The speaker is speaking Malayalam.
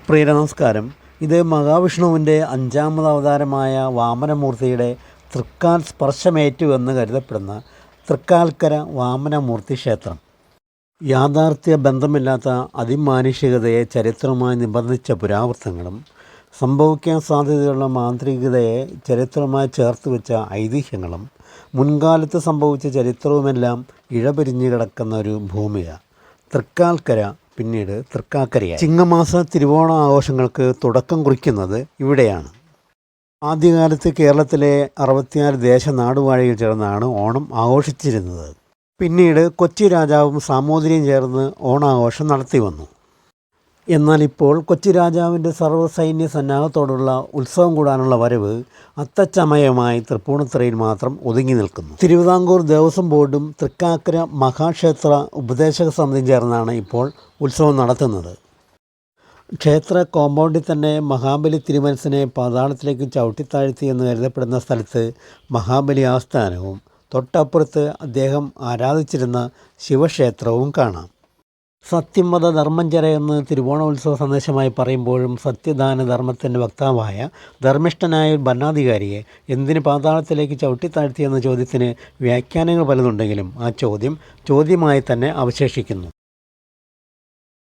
പ്രിയ നമസ്കാരം. ഇത് മഹാവിഷ്ണുവിൻ്റെ അഞ്ചാമത് അവതാരമായ വാമനമൂർത്തിയുടെ തൃക്കാൽ സ്പർശമേറ്റു എന്ന് കരുതപ്പെടുന്ന തൃക്കാൽക്കര വാമനമൂർത്തി ക്ഷേത്രം. യാഥാർത്ഥ്യ ബന്ധമില്ലാത്ത അതിമാനുഷികതയെ ചരിത്രവുമായി നിബന്ധിച്ച പുരാവൃത്തങ്ങളും സംഭവിക്കാൻ സാധ്യതയുള്ള മാന്ത്രികതയെ ചരിത്രവുമായി ചേർത്ത് വെച്ച ഐതിഹ്യങ്ങളും മുൻകാലത്ത് സംഭവിച്ച ചരിത്രവുമെല്ലാം ഇഴപിരിഞ്ഞു കിടക്കുന്ന ഒരു ഭൂമിയാണ് തൃക്കാൽക്കര, പിന്നീട് തൃക്കാക്കരയായി. ചിങ്ങമാസ തിരുവോണ ആഘോഷങ്ങൾക്ക് തുടക്കം കുറിക്കുന്നത് ഇവിടെയാണ്. ആദ്യകാലത്ത് കേരളത്തിലെ 64 ദേശനാടുവാഴികൾ ചേർന്നാണ് ഓണം ആഘോഷിച്ചിരുന്നത്. പിന്നീട് കൊച്ചി രാജാവും സാമൂതിരിയും ചേർന്ന് ഓണാഘോഷം നടത്തി വന്നു. എന്നാൽ ഇപ്പോൾ കൊച്ചി രാജാവിൻ്റെ സർവ്വസൈന്യ സന്നാഹത്തോടുള്ള ഉത്സവം കൂടാനുള്ള വരവ് അത്തച്ചമയമായി തൃപ്പൂണിത്തുറയിൽ മാത്രം ഒതുങ്ങി നിൽക്കുന്നു. തിരുവിതാംകൂർ ദേവസ്വം ബോർഡും തൃക്കാക്കര മഹാക്ഷേത്ര ഉപദേശക സമിതിയും ചേർന്നാണ് ഇപ്പോൾ ഉത്സവം നടത്തുന്നത്. ക്ഷേത്ര കോമ്പൗണ്ടിൽ തന്നെ മഹാബലി തിരുമനസിനെ പാതാളത്തിലേക്ക് ചവിട്ടിത്താഴ്ത്തി എന്ന് കരുതപ്പെടുന്ന സ്ഥലത്ത് മഹാബലി ആസ്ഥാനവും തൊട്ടപ്പുറത്ത് അദ്ദേഹം ആരാധിച്ചിരുന്ന ശിവക്ഷേത്രവും കാണാം. സത്യം ധർമ്മഞ്ചര എന്ന് തിരുവോണ ഉത്സവ സന്ദേശമായി പറയുമ്പോഴും സത്യദാന ധർമ്മത്തിൻ്റെ വക്താവായ ധർമ്മിഷ്ഠനായ ഒരു ഭരണാധികാരിയെ എന്തിന് പാതാളത്തിലേക്ക് ചവിട്ടിത്താഴ്ത്തി എന്ന ചോദ്യത്തിന് വ്യാഖ്യാനങ്ങൾ പലതുണ്ടെങ്കിലും ആ ചോദ്യം ചോദ്യമായി തന്നെ അവശേഷിക്കുന്നു.